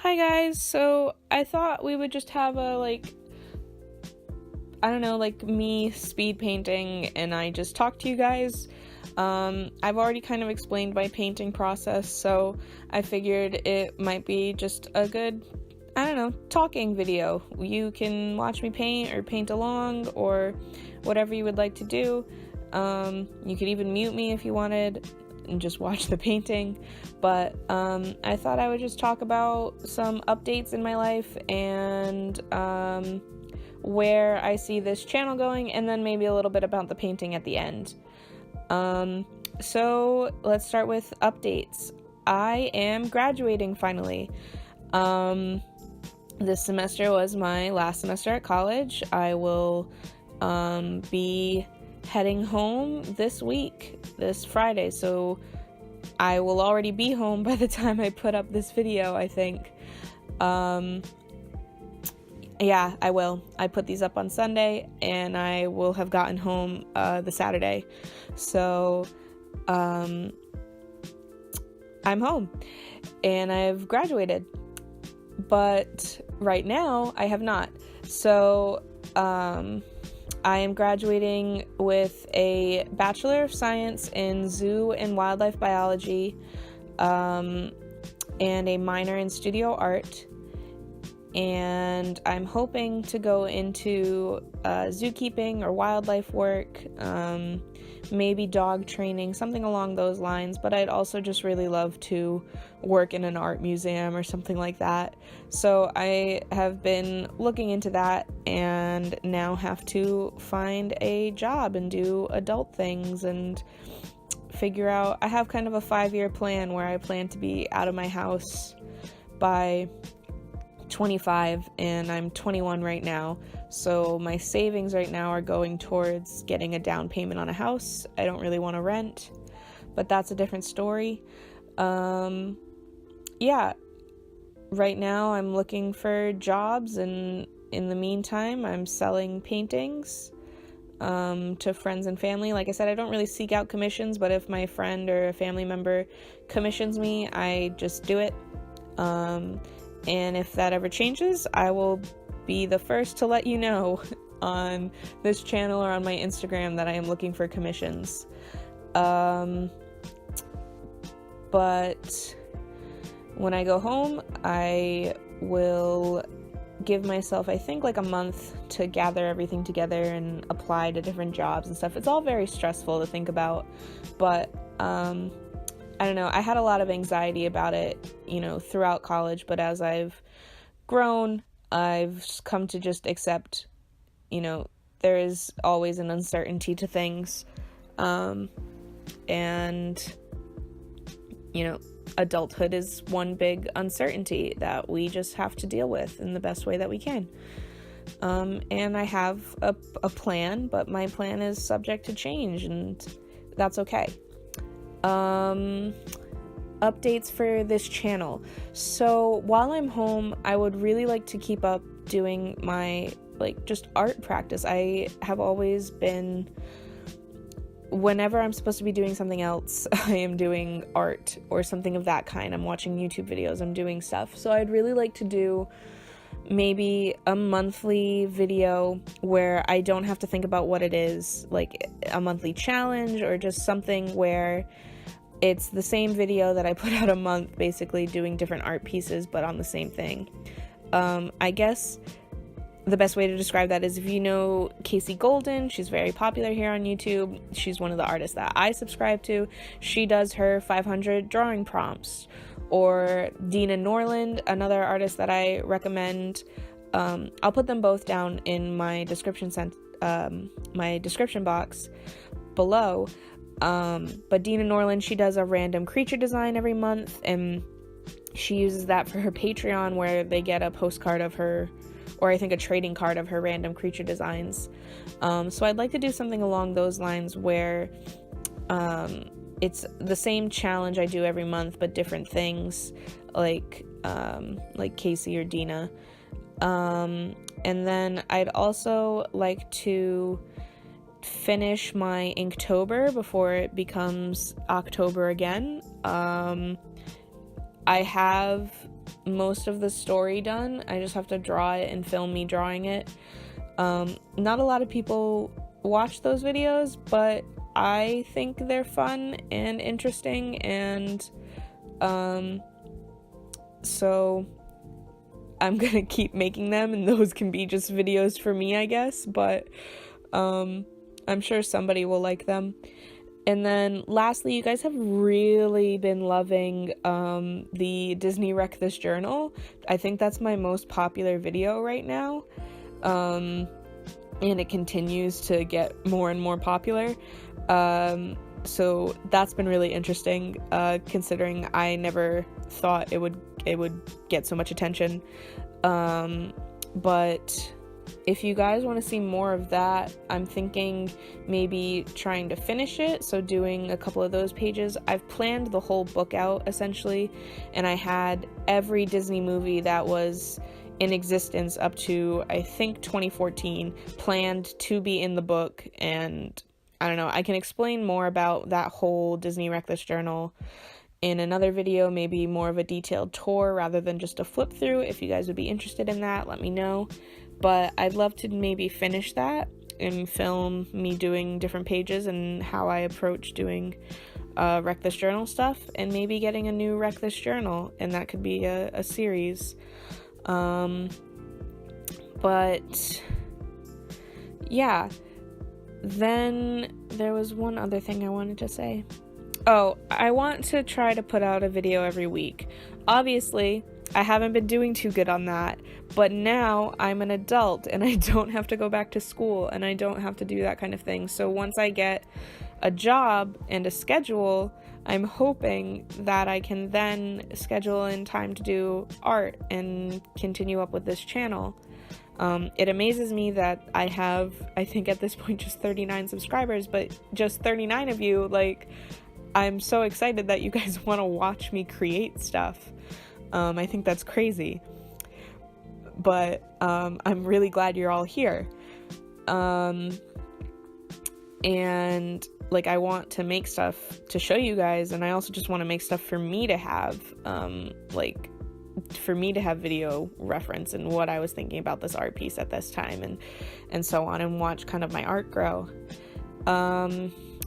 Hi guys, so I thought we would just have a me speed painting and I just talk to you guys. I've already kind of explained my painting process, so I figured it might be just a good, talking video. You can watch me paint or paint along or whatever you would like to do. You could even mute me if you wanted and just watch the painting, but I thought I would just talk about some updates in my life and where I see this channel going, and then maybe a little bit about the painting at the end. So let's start with updates. I am graduating finally. This semester was my last semester at college. I will be heading home this week, this Friday, so I will already be home by the time I put up this video, I think. Yeah, I will. I put these up on Sunday, and I will have gotten home the Saturday. So, I'm home, and I've graduated. But right now, I have not. So, I am graduating with a Bachelor of Science in Zoo and Wildlife Biology, and a minor in Studio Art. And I'm hoping to go into zookeeping or wildlife work, maybe dog training, something along those lines, but I'd also just really love to work in an art museum or something like that. So I have been looking into that and now have to find a job and do adult things and figure out. I have kind of a 5-year plan where I plan to be out of my house by 25, and I'm 21 right now, so my savings right now are going towards getting a down payment on a house. I don't really want to rent, but that's a different story. Yeah, right now I'm looking for jobs, and in the meantime I'm selling paintings to friends and family. Like I said, I don't really seek out commissions, but if my friend or a family member commissions me, I just do it. And if that ever changes, I will be the first to let you know on this channel or on my Instagram that I am looking for commissions. But when I go home, I will give myself, I think, like a month to gather everything together and apply to different jobs and stuff. It's all very stressful to think about, but I don't know, I had a lot of anxiety about it, throughout college, but as I've grown, I've come to just accept, there is always an uncertainty to things, and, adulthood is one big uncertainty that we just have to deal with in the best way that we can. And I have a plan, but my plan is subject to change, and that's okay. Updates for this channel. So while I'm home, I would really like to keep up doing my just art practice. I have always been, whenever I'm supposed to be doing something else, I am doing art or something of that kind. I'm watching YouTube videos, I'm doing stuff. So I'd really like to do maybe a monthly video where I don't have to think about what it is, like a monthly challenge or just something where it's the same video that I put out a month, basically doing different art pieces, but on the same thing. I guess the best way to describe that is, if you know Casey Golden, she's very popular here on YouTube. She's one of the artists that I subscribe to. She does her 500 drawing prompts. Or Dina Norland, another artist that I recommend. I'll put them both down in my description box below. But Dina Norland, she does a random creature design every month, and she uses that for her Patreon, where they get a postcard of her, or I think a trading card of her random creature designs. So I'd like to do something along those lines where it's the same challenge I do every month, but different things, like Casey or Dina. And then I'd also like to finish my Inktober before it becomes October again. I have most of the story done. I just have to draw it and film me drawing it. Not a lot of people watch those videos, but I think they're fun and interesting, and so I'm gonna keep making them, and those can be just videos for me, I guess, but I'm sure somebody will like them. And then lastly, you guys have really been loving the Disney Wreck This Journal. I think that's my most popular video right now. And it continues to get more and more popular. So that's been really interesting, considering I never thought it would get so much attention. But if you guys want to see more of that, I'm thinking maybe trying to finish it, so doing a couple of those pages. I've planned the whole book out, essentially, and I had every Disney movie that was in existence up to, I think, 2014 planned to be in the book. And I don't know, I can explain more about that whole Disney Wreck This Journal in another video, maybe more of a detailed tour rather than just a flip through. If you guys would be interested in that, let me know. But I'd love to maybe finish that and film me doing different pages and how I approach doing Wreck This Journal stuff, and maybe getting a new Wreck This Journal, and that could be a series. But yeah, then there was one other thing I wanted to say. Oh, I want to try to put out a video every week. Obviously, I haven't been doing too good on that, but now I'm an adult and I don't have to go back to school and I don't have to do that kind of thing. So once I get a job and a schedule, I'm hoping that I can then schedule in time to do art and continue up with this channel. It amazes me that I have, I think at this point, just 39 subscribers, but just 39 of you, like, I'm so excited that you guys want to watch me create stuff. I think that's crazy, but I'm really glad you're all here. And like, I want to make stuff to show you guys, and I also just want to make stuff for me to have, for me to have video reference and what I was thinking about this art piece at this time, and so on, and watch kind of my art grow.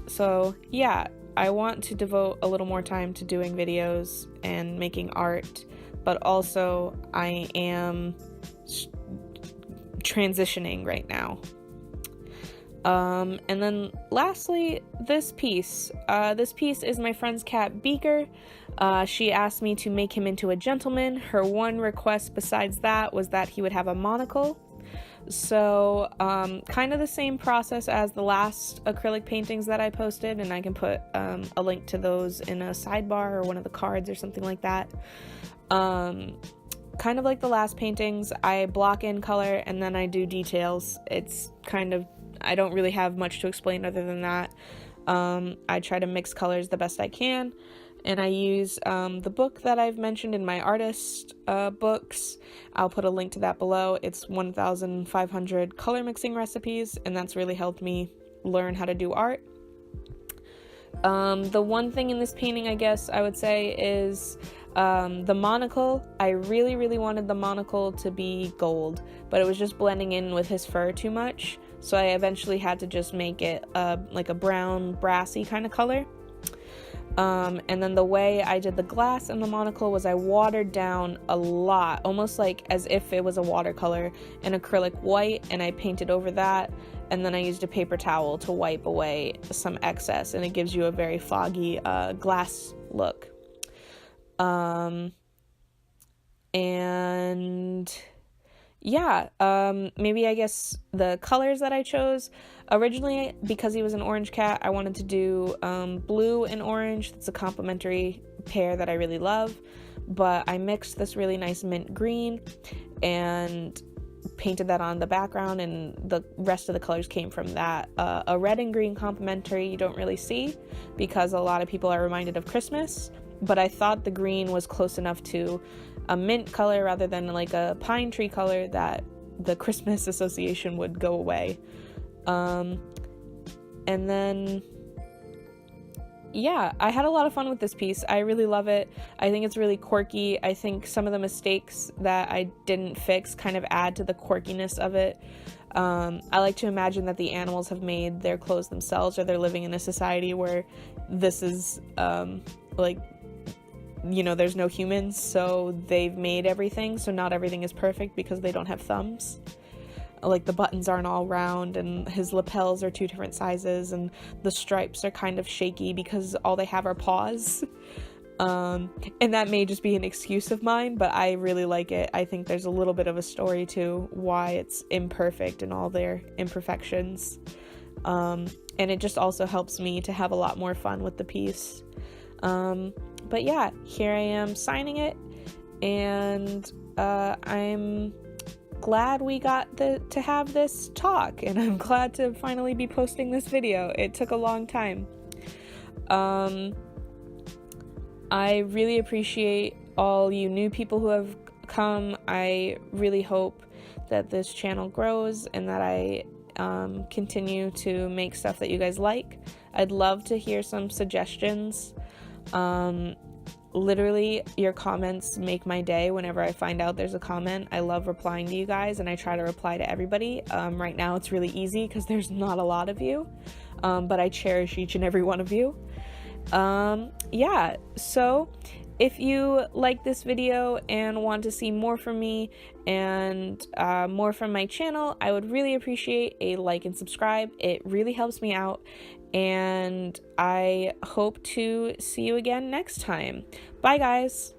So yeah, I want to devote a little more time to doing videos and making art, but also I am transitioning right now. And then lastly, this piece. This piece is my friend's cat, Beaker. She asked me to make him into a gentleman. Her one request besides that was that he would have a monocle. So, kind of the same process as the last acrylic paintings that I posted, and I can put a link to those in a sidebar or one of the cards or something like that. Kind of like the last paintings, I block in color and then I do details. It's kind of, I don't really have much to explain other than that. I try to mix colors the best I can, and I use the book that I've mentioned in my artist books. I'll put a link to that below. It's 1,500 color mixing recipes, and that's really helped me learn how to do art. The one thing in this painting, I guess I would say, is the monocle. I really, really wanted the monocle to be gold, but it was just blending in with his fur too much. So I eventually had to just make it like a brown, brassy kind of color. And then the way I did the glass and the monocle was I watered down a lot, almost like as if it was a watercolor, an acrylic white, and I painted over that. And then I used a paper towel to wipe away some excess, and it gives you a very foggy glass look. And yeah, maybe I guess the colors that I chose, originally, because he was an orange cat, I wanted to do blue and orange. It's a complementary pair that I really love, but I mixed this really nice mint green and painted that on the background, and the rest of the colors came from that. A red and green complementary you don't really see because a lot of people are reminded of Christmas, but I thought the green was close enough to a mint color rather than like a pine tree color that the Christmas association would go away. And then yeah, I had a lot of fun with this piece. I really love it. I think it's really quirky. I think some of the mistakes that I didn't fix kind of add to the quirkiness of it. I like to imagine that the animals have made their clothes themselves, or they're living in a society where this is, like, you know, there's no humans, so they've made everything, so not everything is perfect because they don't have thumbs. Like, the buttons aren't all round, and his lapels are 2 different sizes, and the stripes are kind of shaky because all they have are paws. And that may just be an excuse of mine, but I really like it. I think there's a little bit of a story to why it's imperfect and all their imperfections. And it just also helps me to have a lot more fun with the piece. But yeah, here I am signing it, and I'm glad we got to have this talk, and I'm glad to finally be posting this video. It took a long time. I really appreciate all you new people who have come. I really hope that this channel grows and that I continue to make stuff that you guys like. I'd love to hear some suggestions. Literally, your comments make my day whenever I find out there's a comment. I love replying to you guys, and I try to reply to everybody. Right now it's really easy because there's not a lot of you, but I cherish each and every one of you. Yeah, so if you like this video and want to see more from me and more from my channel, I would really appreciate a like and subscribe. It really helps me out, and I hope to see you again next time. Bye, guys!